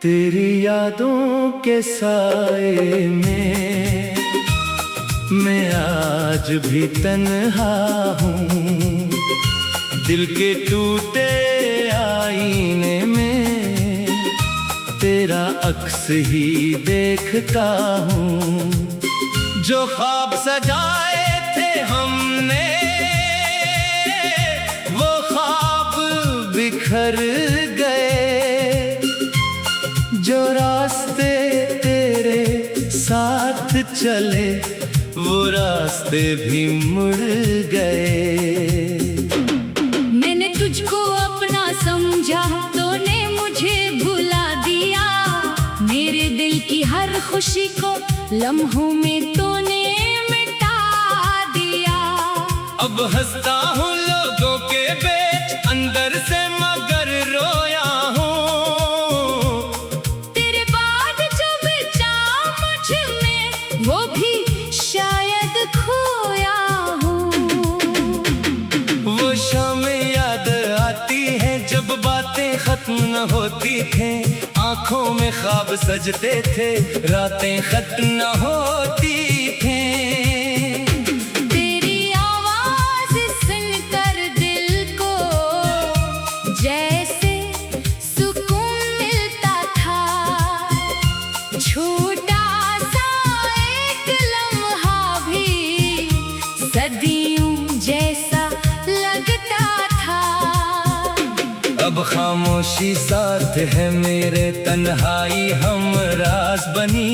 तेरी यादों के साए में मैं आज भी तन्हा हूँ। दिल के टूटे आईने में तेरा अक्स ही देखता हूँ। जो ख्वाब सजाए थे हमने वो ख्वाब बिखर गए। जो रास्ते तेरे साथ चले वो रास्ते भी मुड़ गए। मैंने तुझको अपना समझा, तूने मुझे भुला दिया। मेरे दिल की हर खुशी को लम्हों में तूने मिटा दिया। अब हंसता हूँ लोगों के बीच अंदर से मगर रोया हूँ। तेरे बाद जो बचा मुझ में वो भी शायद खोया हूँ। वो शामें याद आती है जब बातें खत्म न होती थी। आंखों में ख्वाब सजते थे, रातें खत्म न होती थी। तेरी आवाज सुनकर दिल को जैसे सुकून मिलता था। छोटा सा एक लम्हा भी सदियों जैसा लगता था। अब खामोशी साथ है मेरे, तन्हाई हमराज बनी।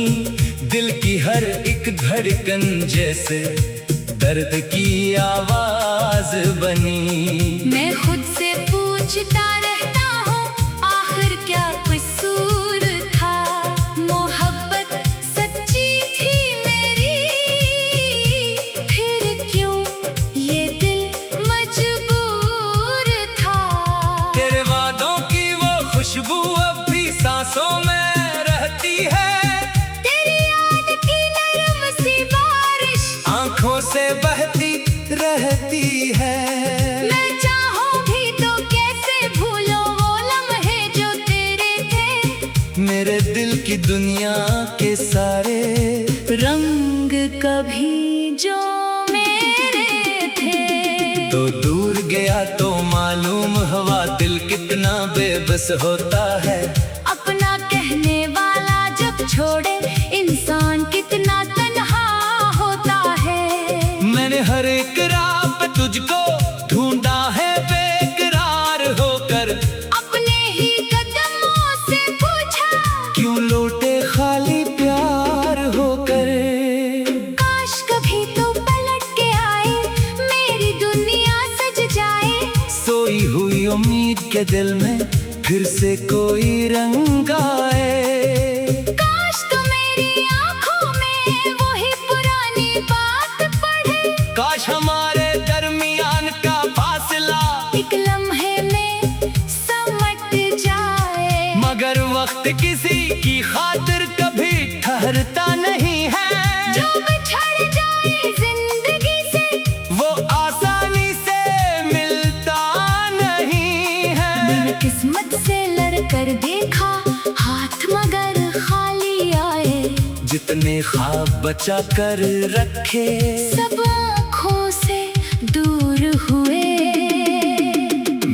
दिल की हर एक धड़कन जैसे दर्द की आवाज बनी। मैं खुद से पूछता रहता हूँ आखिर क्या कसूर था। मोहब्बत सच्ची थी मेरी, फिर क्यों ये दिल मजबूर था। तेरे वादों की वो खुशबू अब भी सांसों में रहती है। तेरी याद की नरम सी बारिश आंखों से बहती रहती है। मैं चाहूं भी तो कैसे भूलो वो लम्हे जो तेरे थे। मेरे दिल की दुनिया के सारे रंग कभी जो मेरे थे। तो दूर गया तो मालूम हुआ दिल कितना बेबस होता है। अपना कहने वाला जब छोड़े इंसान कितना तन्हा होता है। मैंने हर एक राह पे तुझको ढूंढा है बेकरार होकर। अपने ही कदमों से पूछा क्यों लौटे खाली प्यार होकर। काश कभी तो पलट के आए, मेरी दुनिया सज जाए। सोई हुई उम्मीद के दिल में फिर से कोई रंग आए। काश तो मेरी आंखों में वही पुरानी बात पढ़े। काश हमारे दरमियान का फासला एक लम्हे में समट जाए। मगर वक्त किसी की खातिर कभी ठहरता नहीं है। जो बिछड़ जाए जिंदगी से वो आसानी से मिलता नहीं है। मैंने किस्मत से लड़कर देखा हाथ मगर खाली आए। जितने ख्वाब बचा कर रखे सब आँखों से दूर हुए।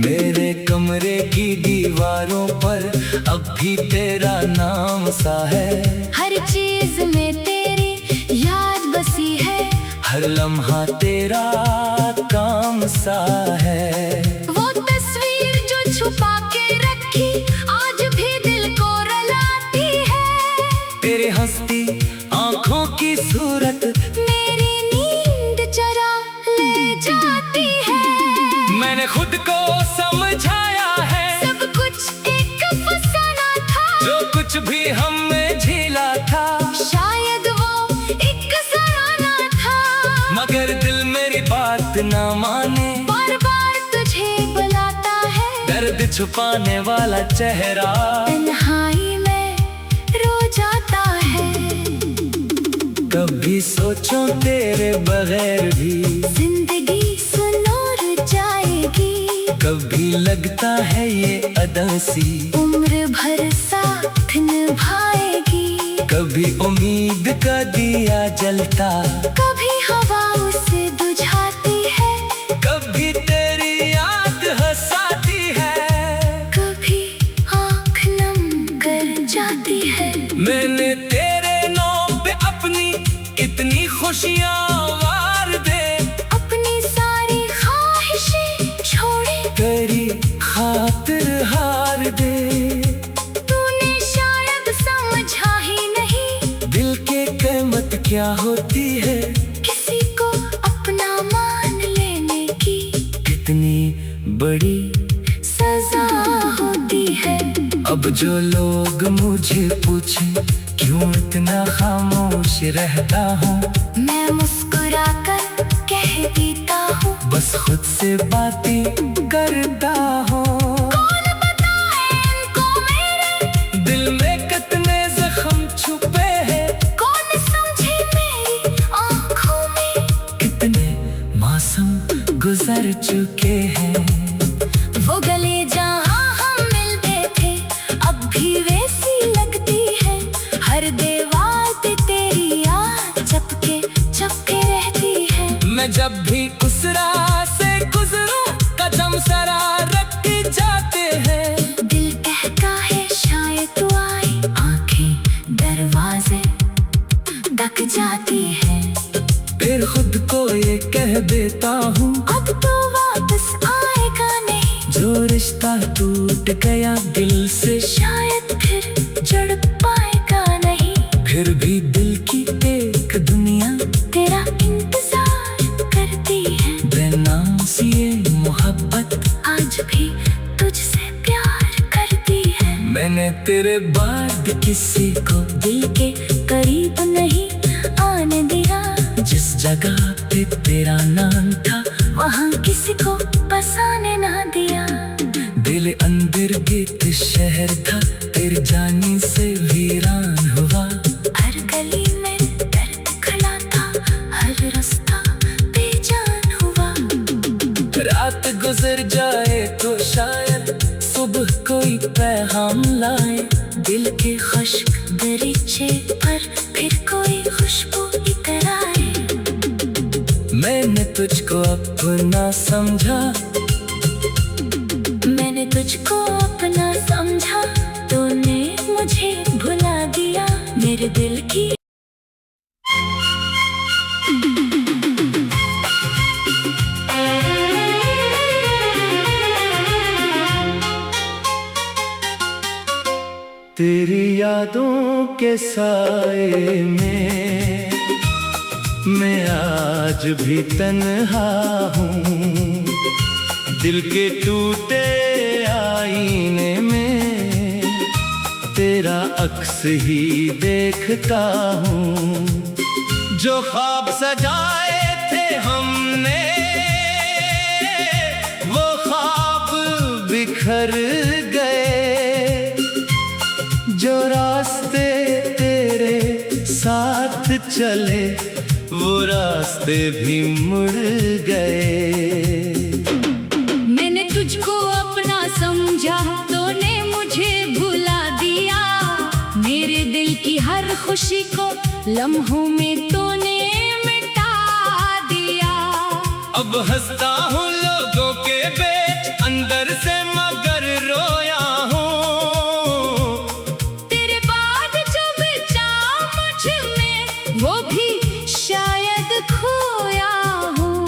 मेरे कमरे की दीवारों पर अब भी तेरा नाम सा है। हर चीज में तेरी याद बसी है। हर लम्हा तेरा काम सा है। वो तस्वीर जो छुपा के रखी आज भी दिल को रुलाती है। तेरे हंसती आंखों की सूरत मेरी नींद चरा ले जाती है। मैंने खुद को समझाया है सब कुछ एक फसाना था। जो कुछ भी हमने झेला था शायद वो एक सराहना था। मगर दिल मेरी बात ना माने। बार बार तुझे बुलाता है। दर्द छुपाने वाला चेहरा तन्हाई में रो जाता है। कभी सोचो तेरे बगैर भी जिंदगी सुनूर जाएगी। कभी लगता है ये अदासी उम्र भर साथ निभाएगी। कभी उम्मीद का दिया जलता, कभी हवा उसे बुझाती है। कभी तेरी याद हंसाती है, कभी आँख नम कर जाती है। मैंने तेरे नाम पे अपनी इतनी खुशियाँ वार दे, अपनी सारी ख्वाहिशें छोड़े तेरी खातिर हार दे। तूने शायद समझा ही नहीं दिल के कीमत क्या होती है, किसी को अपना मान लेने की कितनी बड़ी सजा होती है। अब जो लोग मुझे पूछे क्यों इतना खामोश रहता हूँ, मैं मुस्कुरा कर कह देता हूँ, बस खुद से बातें करता हूँ। कौन बताए इनको मेरे दिल में कितने जख्म छुपे हैं, कौन समझे मेरी आँखों में कितने मौसम गुजर चुके हैं। वो गले जहाँ हम मिलते थे अब भी वैसी लगती है। हर दीवार पे तेरी याद चपके चपके रहती है। मैं जब भी उस राह से गुजरूं कदम सरा रख जाते हैं। दिल कहता है शायद तू आए, आंखें दरवाजे ढक जाती है। फिर खुद को ये कह देता हूँ अब तो वापस आएगा नहीं, जो रिश्ता टूट गया दिल से शायद फिर जुड़ पाएगा नहीं। फिर भी दिल की एक दुनिया तेरा इंतजार करती है। बेनाम सी ये मोहब्बत आज भी तुझसे प्यार करती है। मैंने तेरे बाद किसी को दिल के करीब नहीं आने दिया। जिस जगह पे तेरा नाम था वहाँ किसी को बसाने ना दिया। दिल अंदर गीत शहर था तेरे जाने से वीरान हुआ। हर गली में दर्द खड़ा था, हर रास्ता बेजान हुआ। रात गुजर जाए तो शायद सुबह कोई पैगाम लाए। दिल के खुश्क दरीचे पर फिर कोई खुशबू इतर आए। मैंने तुझको अपना समझा, मैंने तुझको अपना समझा, तूने मुझे भुला दिया। मेरे दिल की तेरी यादों के साए में मैं आज भी तन्हा हूँ। दिल के टूटे आईने में तेरा अक्स ही देखता हूँ। जो ख्वाब सजाए थे हमने वो ख्वाब बिखर गए। जो रास्ते तेरे साथ चले वो रास्ते भी मुड़ गए। मैंने तुझको अपना समझा, तूने मुझे भुला दिया। मेरे दिल की हर खुशी को लम्हों में तूने मिटा दिया। अब हंसता हूँ लोगों के बीच अंदर से मगर रोया हूँ। तेरे बाद जो बचा मुझ में वो भी शायद खोया हूँ।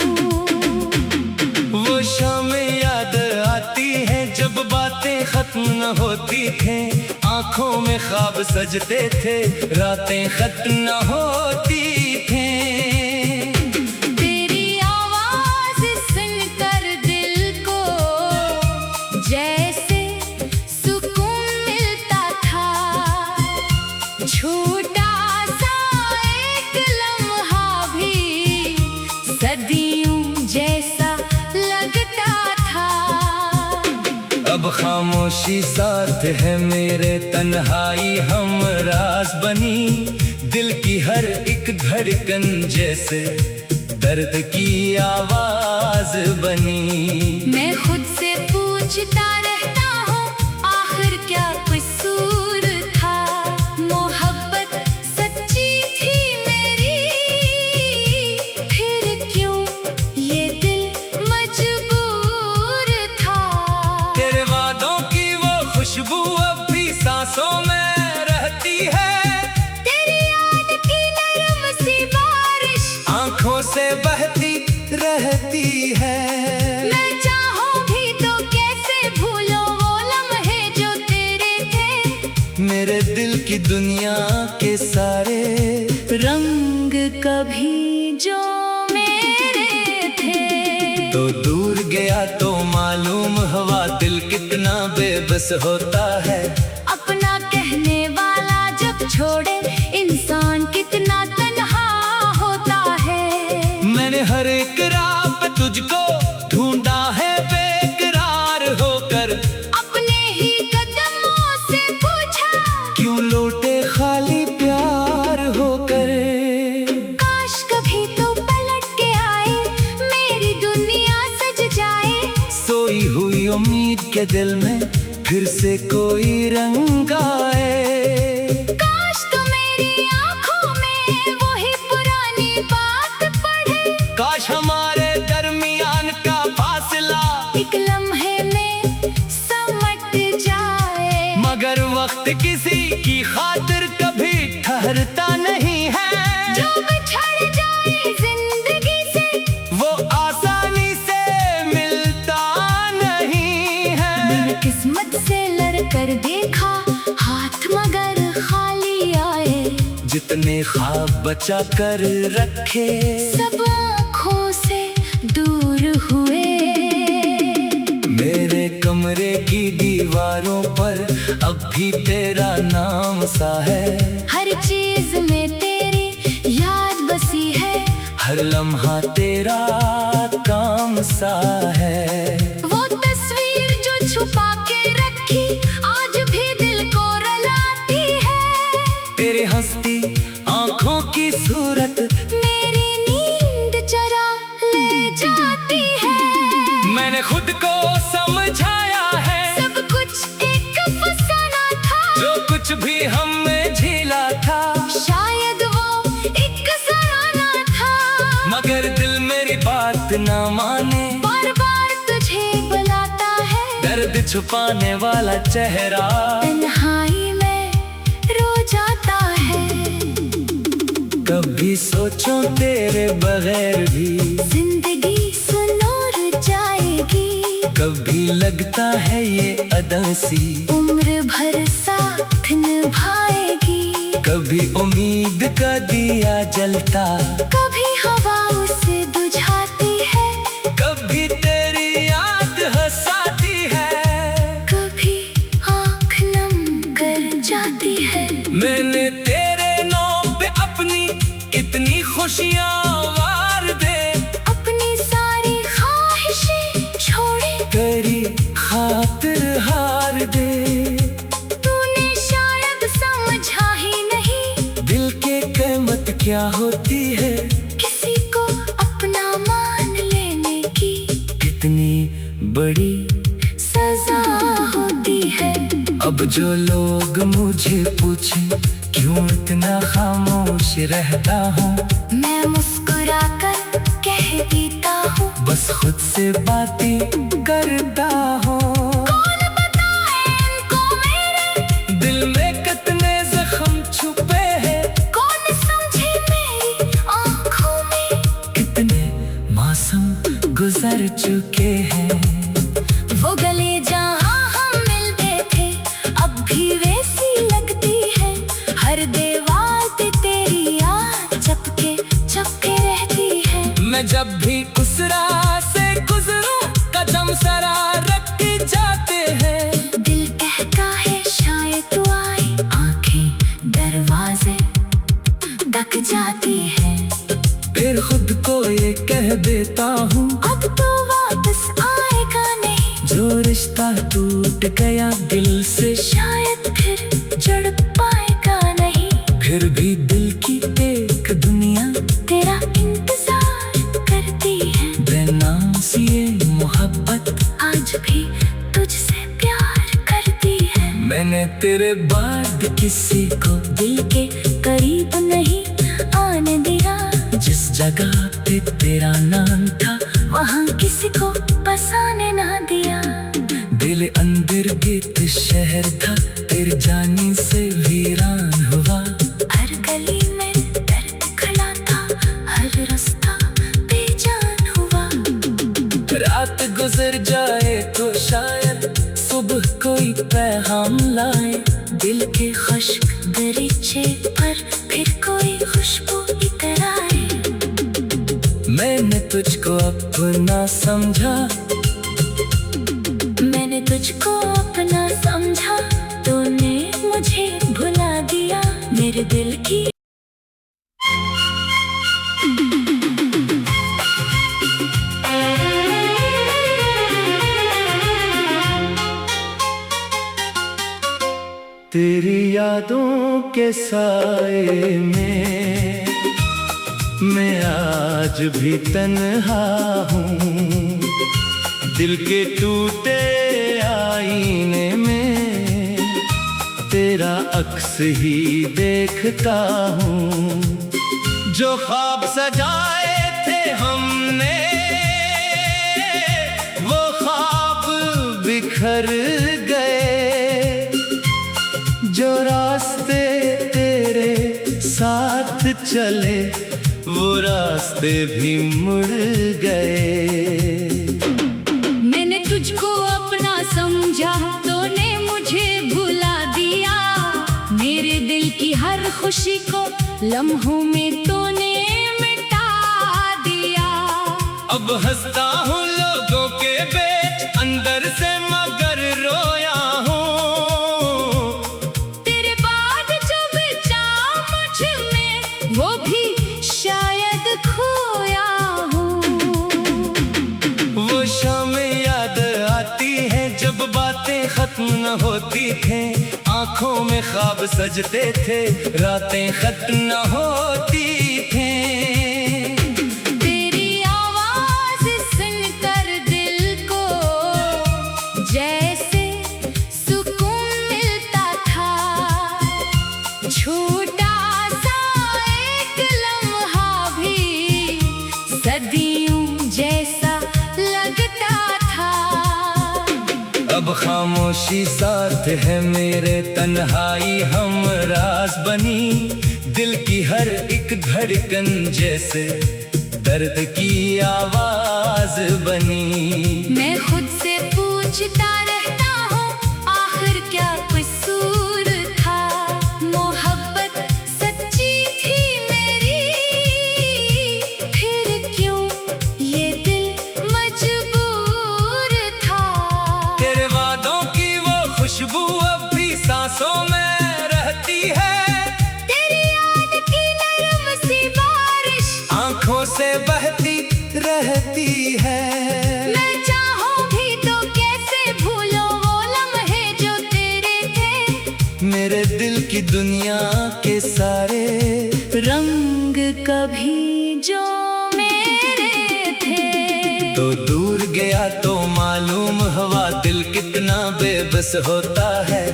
वो शाम याद आती है जब बातें खत्म न होती थी। आंखों में ख्वाब सजते थे, रातें खत्म न होती थी। तेरी आवाज सुनकर दिल को जैसे सुकून मिलता था। छोटा सा एक लम्हा भी सदियों जैसा लगता था। अब खामोशी साथ है मेरे, तन्हाई हम राज बनी। दिल की हर एक धड़कन जैसे दर्द की आवाज बनी। मैं खुद से पूछता रहता हूँ, आखिर क्या कसूर था? मोहब्बत सच्ची थी मेरी, फिर क्यों ये दिल मजबूर था? तेरे वादों की वो खुशबू अब भी सांसों में रहती है। तेरी याद की नरम सी बारिश आंखों से बहती रहती है। मैं चाहूं भी तो कैसे भूलो वो लम्हे जो तेरे थे। मेरे दिल की दुनिया के सारे रंग कभी जो मेरे थे। तो दूर गया तो मालूम हुआ दिल कितना बेबस होता है। अपना कहने वाला जब छोड़े इंसान कितना तन्हा होता है। मैंने हर एक राह पे तुझको ढूंढा है बेकरार होकर। अपने ही कदमों से पूछा, क्यों लौटे खाली प्यार होकर। काश कभी तो पलट के आए, मेरी दुनिया सज जाए। सोई हुई उम्मीद के दिल में फिर से कोई रंग आए। काश तो मेरी आंखों में वही पुरानी बात पढ़े। काश हमारे दरमियान का फासला एक लम्हे में समट जाए। मगर वक्त किसी की खातिर कभी ठहरता नहीं है। जो बिछड़ जाए जिंदगी से वो आसानी से मिलता नहीं है। मैंने किस्मत से लड़ कर देखा, हाथ मगर खाली आए। जितने ख्वाब बचा कर रखे सब आँखों से दूर हुए। मेरे कमरे की दीवारों पर अब भी तेरा नाम सा है। हर चीज में तेरी याद बसी है। हर लम्हा तेरा काम सा है। वो तस्वीर जो छुपा के रखी आज भी दिल को रुलाती है। तेरी हंसती आंखों की सूरत मेरी नींद चरा ले जाती है। मैंने खुद को समझाया है। सब कुछ एक फसाना था, जो कुछ भी हमने झेला था शायद वो एक सराहना था। मगर दिल मेरी बात ना माने। बार बार तुझे बुलाता है, दर्द छुपाने वाला चेहरा तन्हाई में रो जाता है। कभी सोचो तेरे बगैर भी जिंदगी सुनूर जाएगी। कभी लगता है ये अदासी उम्र भर साथ निभाएगी। कभी उम्मीद का दिया जलता कभी हवा उसे बुझाती है। कभी तेरी याद हंसाती है। कभी आँख नम कर जाती है। मैंने तेरे नाम पे अपनी कितनी खुशियाँ वार दे। अपनी सारी ख्वाहिशें छोड़े तेरी खातिर हार दे। तूने शायद समझा ही नहीं, दिल के कीमत क्या होती है। किसी को अपना मान लेने की कितनी बड़ी सजा होती है। अब जो लोग मुझे पूछे क्यों इतना खामोश रहता हूँ, मैं मुस्कुरा कर कह देता हूँ, बस खुद से बातें करता हूँ। कौन बताए इनको मेरे दिल में कितने जख्म छुपे हैं। कौन समझे मेरी आँखों में कितने मौसम गुजर चुके हैं। वो गले जहाँ हम मिलते थे अब भी वैसी लगती है। हर दीवार पे तेरी याद चपके चपके रहती है। मैं जब भी उस राह से गुजरूं कदम सरा रख जाते हैं। दिल कहता है शायद तू आए, आंखें दरवाजे ढक जाती है। फिर खुद को ये कह देता हूँ अब तो वापस आएगा नहीं। जो रिश्ता टूट गया दिल से शायद फिर जुड़ पाएगा नहीं। फिर भी दिल की एक दुनिया तेरा इंतजार करती है। बेनाम सी ये मोहब्बत आज भी तुझसे प्यार करती है। मैंने तेरे बाद किसी को दिल के करीब नहीं आने दिया। जिस जगह पे तेरा नाम था वहाँ किसी को बसाने ना दिया। दिल अंदर गीत शहर था तेरे जाने से वीरान हुआ। हर गली में दर्द खड़ा था, हर रास्ता बेजान हुआ। रात गुजर जाए तो शायद सुबह कोई पैगाम लाए। दिल के खुश्क दरीचे पर फिर कोई खुशबू इतर आए। मैंने तुझको अपना समझा, मैंने तुझको अपना समझा, तूने मुझे भुला दिया। मेरे दिल की तेरी यादों के साए में मैं आज भी तन्हा हूँ। दिल के टूटे आईने में तेरा अक्स ही देखता हूँ। जो ख्वाब सजाए थे हमने वो ख्वाब बिखर गए। जो रास्ते तेरे साथ चले वो रास्ते भी मुड़ गए। मैंने तुझको अपना समझा, तूने मुझे भुला दिया। मेरे दिल की हर खुशी को लम्हों में तूने मिटा दिया। अब हंसता हूँ लोगों के बीच अंदर से मगर रोया हूँ। तेरे बाद जो बचा मुझ में वो भी शायद खोया हूँ। वो शामें याद आती है जब बातें खत्म न होती थे। आंखों में ख्वाब सजते थे, रातें खत्म न होती थी। तेरी आवाज सुनकर दिल को जैसे सुकून मिलता था। छोटा सा एक लम्हा भी सदियों जैसा लगता था। अब खामोशी साथ है मेरे, तन्हाई हम राज बनी। दिल की हर एक धड़कन जैसे दर्द की आवाज बनी। मैं खुद से पूछता रहता हूँ आखिर क्या कसूर था। मोहब्बत सच्ची थी मेरी, फिर क्यों ये दिल मजबूर था। तेरे वादों की वो खुशबू अब भी सांसों में रहती है। तेरी याद की नरम सी बारिश आंखों से बहती रहती है। मैं चाहूं भी तो कैसे भूलो वो लम्हे जो तेरे थे। मेरे दिल की दुनिया के सारे रंग कभी जो मेरे थे। तो दूर गया तो मालूम हुआ दिल कितना बेबस होता है।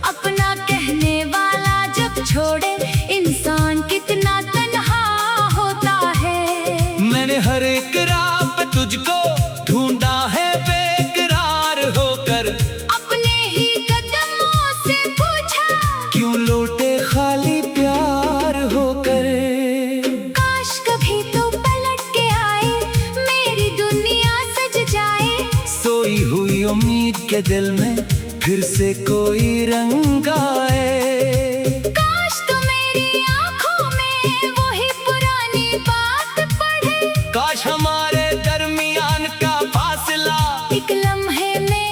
अपना कहने वाला जब छोड़े इंसान कितना तन्हा होता है। मैंने हर एक राह पे तुझको ढूंढा है बेकरार होकर। अपने ही कदमों से पूछा क्यों लौटे खाली प्यार होकर। काश कभी तो पलट के आए, मेरी दुनिया सज जाए। सोई हुई उम्मीद के दिल में फिर से कोई रंग आए। काश तो मेरी आंखों में वही पुरानी बात पढ़े। काश हमारे दरमियान का फासला एक लम्हे में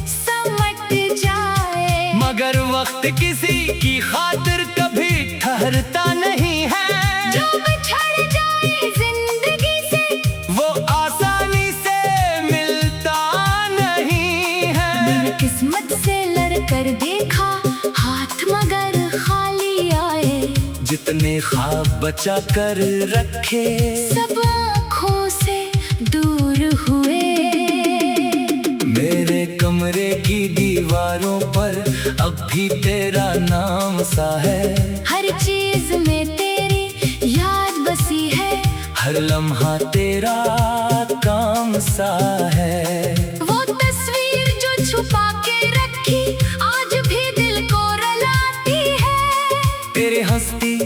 समट जाए। मगर वक्त किसी की खातिर कभी ठहरता नहीं है। जो बिछड़ जाए जिंदगी से वो आसानी से मिलता नहीं है। मैंने किस्मत से लड़ कर देखा हाथ मगर ने ख्वाब बचा कर रखे, सब आँखों से दूर हुए। मेरे कमरे की दीवारों पर अब भी तेरा नाम सा है, हर चीज में तेरी याद बसी है, हर लम्हा तेरा काम सा है। वो तस्वीर जो छुपा के रखी आज भी दिल को रुलाती है, तेरी हंसती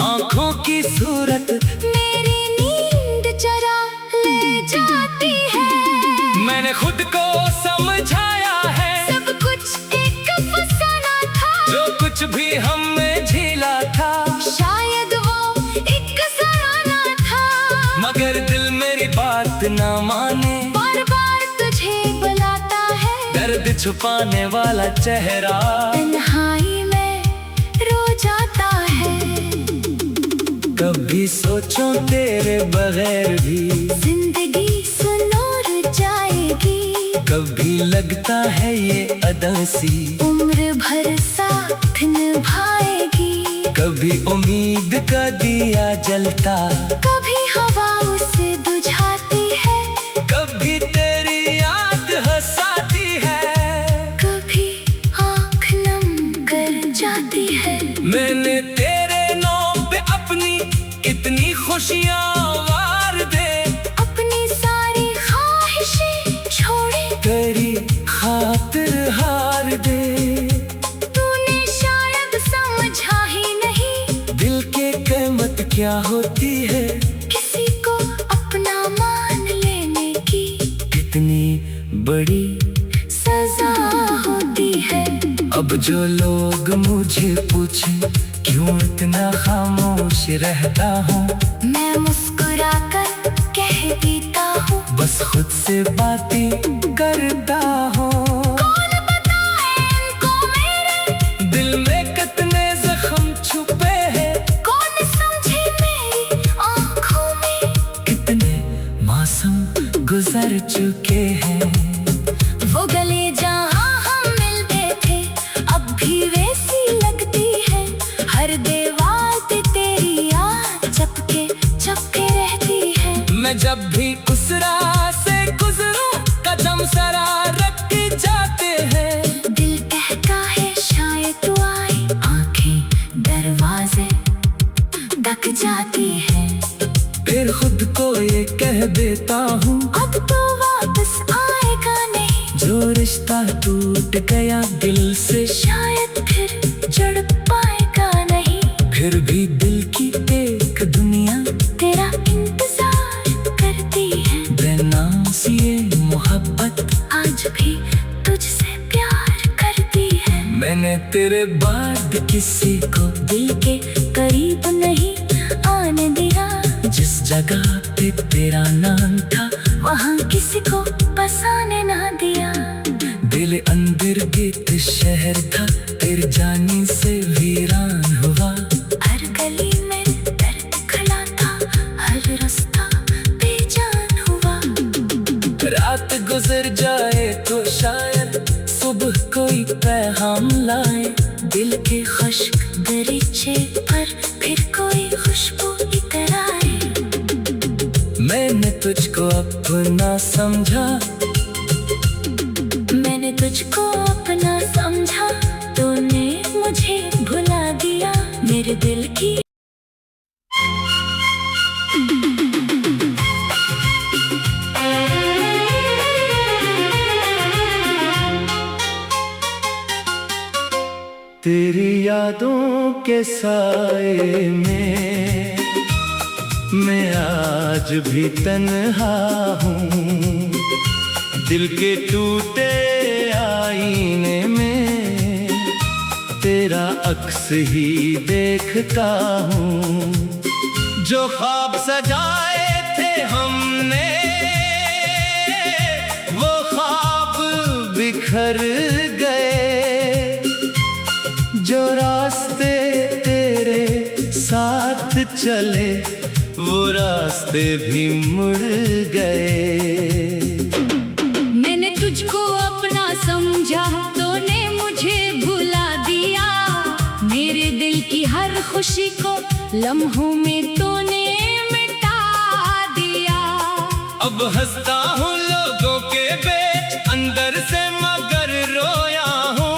आंखों की सूरत मेरी नींद चरा ले जाती है। मैंने खुद को समझाया है, सब कुछ एक फसाना था, जो कुछ भी हमने झेला था, शायद वो एक सराहना था। मगर दिल मेरी बात ना माने, बार बार तुझे बुलाता है, दर्द छुपाने वाला चेहरा तन्हाई में रो जाता है। कभी सोचो तेरे बगैर भी जिंदगी सुनूर जाएगी, कभी लगता है ये अदसी उम्र भर साथ निभाएगी। कभी उम्मीद का दिया जलता, कभी हवा उसे बुझाती है, कभी तेरी याद हंसाती है, कभी आँख नम कर जाती है। मैंने तेरे नाम पे अपनी इतनी खुशियाँ वार दे, अपनी सारी ख्वाहिशें छोड़ी तेरी खातिर हार दे। तूने शायद समझा ही नहीं, दिल के कीमत क्या होती है, किसी को अपना मान लेने की कितनी बड़ी सजा होती है। अब जो लोग मुझे पूछे क्यों इतना खामोश रहता हूँ, मैं मुस्कुरा कर कह देता हूँ, बस खुद से बातें करता हूँ। कौन बताए इनको मेरे दिल में कितने जख्म छुपे हैं, कौन समझे मेरी आँखों में कितने मौसम गुजर चुके हैं। वो गली जहाँ हम मिलते थे अब भी वैसी लगती है, हर दीवार पे तेरी याद चपके चपके रहती है। मैं जब भी उस राह से गुजरूं कदम सरा रख जाते हैं, दिल कहता है शायद तू आए, आंखें दरवाजे ढक जाती है। फिर खुद को ये कह देता हूँ अब तो वापस आएगा नहीं, जो रिश्ता टूट गया दिल से शायद फिर जुड़ पाएगा नहीं। फिर भी दिल की एक दुनिया तेरा इंतजार करती है, बेनाम सी ये मोहब्बत आज भी तुझसे प्यार करती है। मैंने तेरे बाद किसी को दिल के करीब नहीं आने दिया, जिस जगह पे तेरा नाम था वहाँ किसी को बसाने ना दिया। दिल अंदर गीत शहर था तेरे जाने से वीरान हुआ, हर गली में दर्द खड़ा था, हर रास्ता बेजान हुआ। रात गुजर जाए तो शायद सुबह कोई पैगाम लाए, दिल के खुश्क दरीचे पर फिर कोई खुशबू इतर आए। मैंने तुझको अपना समझा, मैंने तुझको अपना समझा, तूने मुझे भुला दिया। मेरे दिल की तेरी यादों के साए में मैं आज भी तन्हा हूँ, दिल के टूटे आईने में तेरा अक्स ही देखता हूँ। जो ख्वाब सजाए थे हमने वो ख्वाब बिखर गए, जो रास्ते तेरे साथ चले वो रास्ते भी मुड़ गए। मैंने तुझको अपना समझा, तूने मुझे भुला दिया। मेरे दिल की हर खुशी को लम्हों में तूने मिटा दिया। अब हंसता हूँ लोगों के बीच, अंदर से मगर रोया हूँ।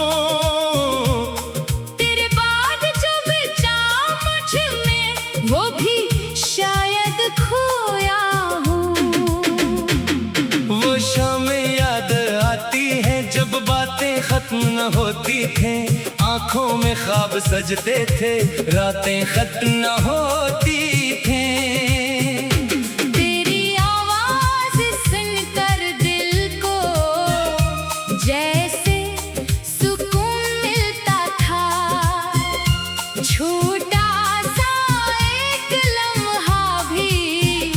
तेरे बाद जो बचा मुझ में वो भी शायद खोया हूँ। वो शामें याद आती है जब बातें खत्म न होती थी, आंखों में ख्वाब सजते थे, रातें खत्म न होती थी। तेरी आवाज सुनकर दिल को जैसे सुकून मिलता था। छोटा सा एक लम्हा भी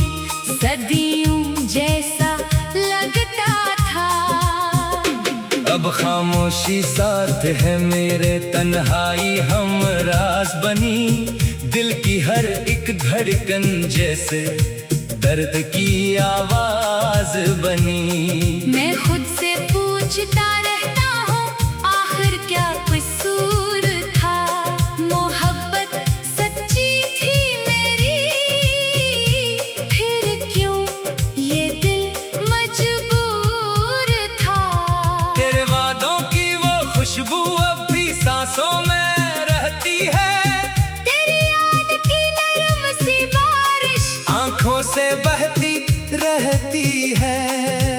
सदियों जैसा लगता था। अब खामोशी साथ है मेरे, तन्हाई हमराज बनी, दिल की हर एक धड़कन जैसे दर्द की आवाज बनी। मैं खुद से पूछता रहता हूँ आखिर क्या कसूर था। मोहब्बत सच्ची थी मेरी, फिर क्यों ये दिल मजबूर था। तेरे वादों की वो खुशबू अब भी सांसों में रहती है। तेरी याद की नरम सी बारिश आंखों से बहती रहती है।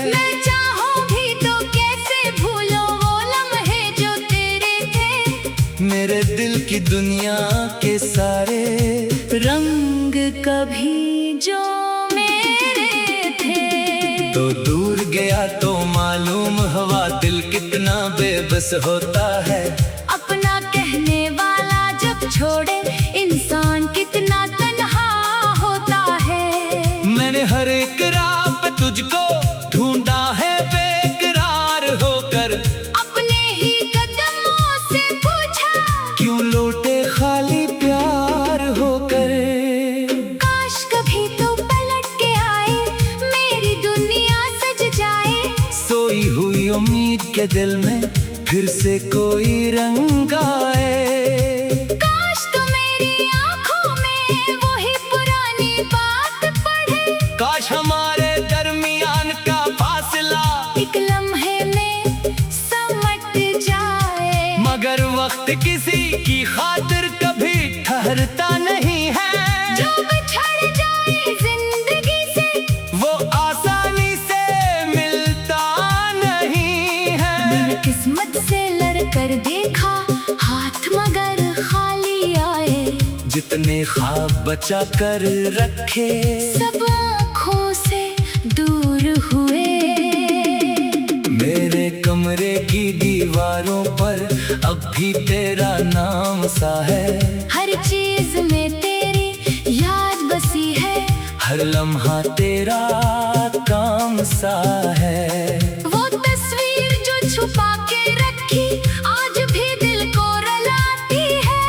मैं चाहूं भी तो कैसे भूलो वो लम्हे जो तेरे थे। मेरे दिल की दुनिया के सारे रंग कभी जो मेरे थे। तो दूर गया तो मालूम हुआ दिल कितना बेबस होता है। अपना कहने वाला जब छोड़े इंसान कितना तन्हा होता है। मैंने हर एक राह पे तुझको ढूंढा है बेकरार होकर। अपने ही कदमों से पूछा क्यों लौटे खाली प्यार होकर। काश कभी तो पलट के आए, मेरी दुनिया सज जाए। सोई हुई उम्मीद के दिल में फिर से कोई रंग आए। काश तो मेरी आंखों में वही पुरानी बात पढ़े। काश हमारे दरमियान का फासला एक लम्हे में समट जाए। मगर वक्त किसी की खातिर कभी ठहरता नहीं है। जो बिछड़ जाए जिंदगी से वो आसानी से मिलता नहीं है। मैंने किस्मत से लड़कर देखा हाथ मगर खाली आए। जितने ख्वाब बचा कर रखे सब आँखों से दूर हुए। मेरे कमरे की दीवारों पर अब भी तेरा नाम सा है। हर चीज में तेरी याद बसी है। हर लम्हा तेरा काम सा है। वो तस्वीर जो छुपा के रखी आज भी दिल को रुलाती है।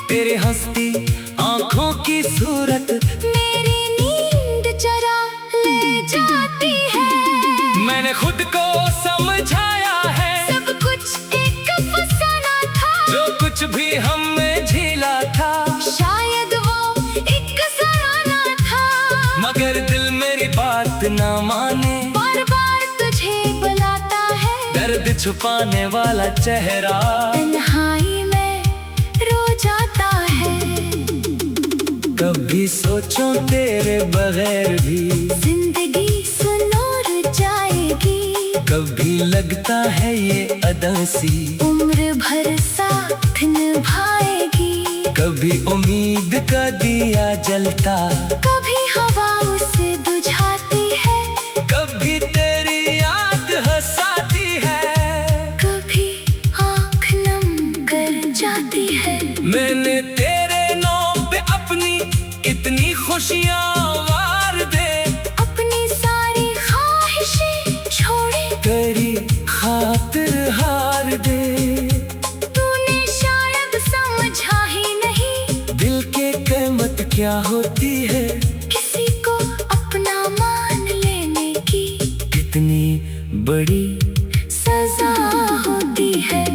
तेरे हंसती आंखों की सूरत मेरी नींद चरा ले जाती है। मैंने खुद को समझाया है, सब कुछ एक फसाना था। जो कुछ भी हमने झेला था शायद वो एक सराहना था। मगर दिल मेरी बात ना माने। बार बार तुझे बुलाता है, दर्द छुपाने वाला चेहरा तन्हाई में रो जाता है। कभी सोचो तेरे बगैर भी जिंदगी सुनूर जाएगी। कभी लगता है ये अदासी उम्र भर साथ निभाएगी। कभी उम्मीद का दिया जलता, कभी हवा उसे बुझाती है। कभी तेरी याद हंसाती है, कभी आँख नम कर जाती है। मैंने तेरे नाम पे अपनी इतनी खुशियाँ वार दे। अपनी सारी ख्वाहिशें छोड़े तेरी खातिर हार दे। तूने शायद समझा ही नहीं दिल के कीमत क्या होती है, किसी को अपना मान लेने की कितनी बड़ी सजा होती है।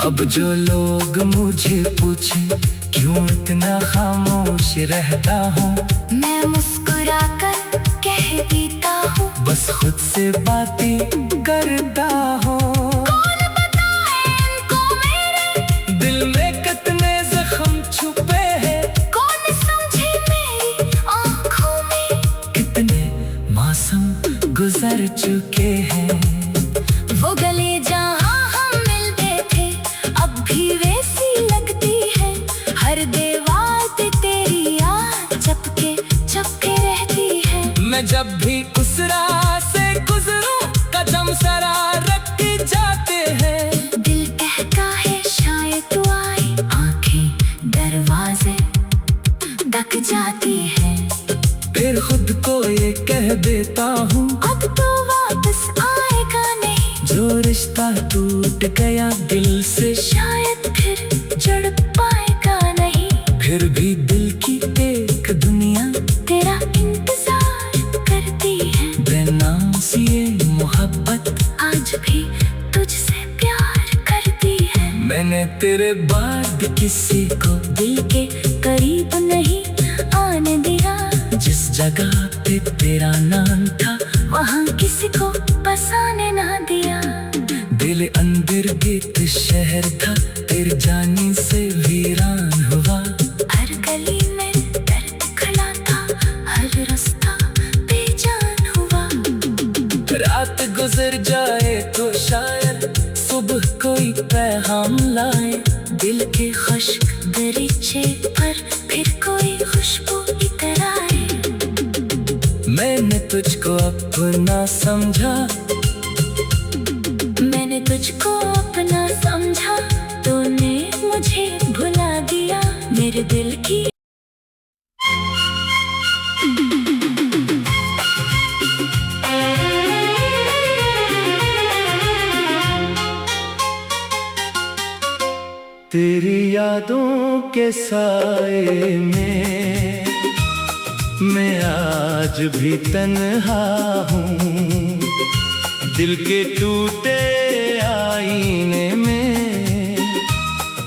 अब जो लोग मुझे पूछे क्यों इतना खामोश रहता हूँ। मैं मुस्कुरा कर कह देता हूँ, बस खुद से बातें करता हूँ। कौन बताए इनको मेरे दिल में कितने जख्म छुपे हैं, कौन समझे मेरी आँखों में कितने मौसम गुजर चुके हैं। वो गले जहाँ हम मिलते थे अब भी वैसी लगती है। हर दीवार पे तेरी याद चपके चपके रहती है। मैं जब भी उस राह से गुजरूं कदम सरा रख के जाते हैं। दिल कहता है शायद तू आए, आंखें दरवाजे ढक जाती है। फिर खुद को ये कह देता हूँ अब तो वापस आएगा नहीं, जो रिश्ता टूट गया दिल से शायद फिर जुड़ पाएगा नहीं। फिर भी दिल की एक दुनिया तेरा इंतजार करती है। बेनाम सी ये मोहब्बत आज भी तुझसे प्यार करती है। मैंने तेरे बाद किसी को दिल के करीब नहीं आने दिया, जिस जगह पे तेरा नाम था वहाँ किसी को बसाने ना दिया। दिल अंदर गीत शहर था तेरे जाने से वीरान हुआ। हर गली में दर्द खड़ा था, हर रास्ता बेजान हुआ। रात गुजर जाए तो शायद सुबह कोई पैगाम लाए। दिल के खुश्क दरीचे पर फिर कोई खुशबू इतर आए। मैंने तुझको अपना समझा, मैंने तुझको अपना समझा, तूने मुझे भुला दिया। मेरे दिल की तेरी यादों के साए में मैं आज भी तन्हा हूँ। दिल के टूटे आईने में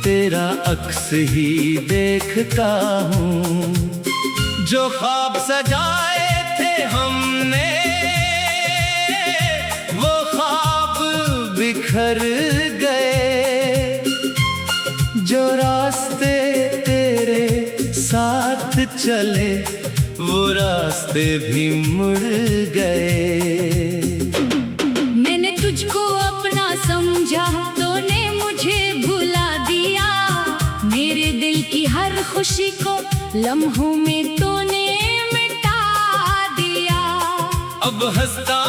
तेरा अक्स ही देखता हूँ। जो ख्वाब सजाए थे हमने वो ख्वाब बिखर गए। जो रास्ते तेरे साथ चले वो रास्ते भी मुड़ गए। मैंने तुझको अपना समझा, तूने मुझे भुला दिया। मेरे दिल की हर खुशी को लम्हों में तूने मिटा दिया। अब हंसता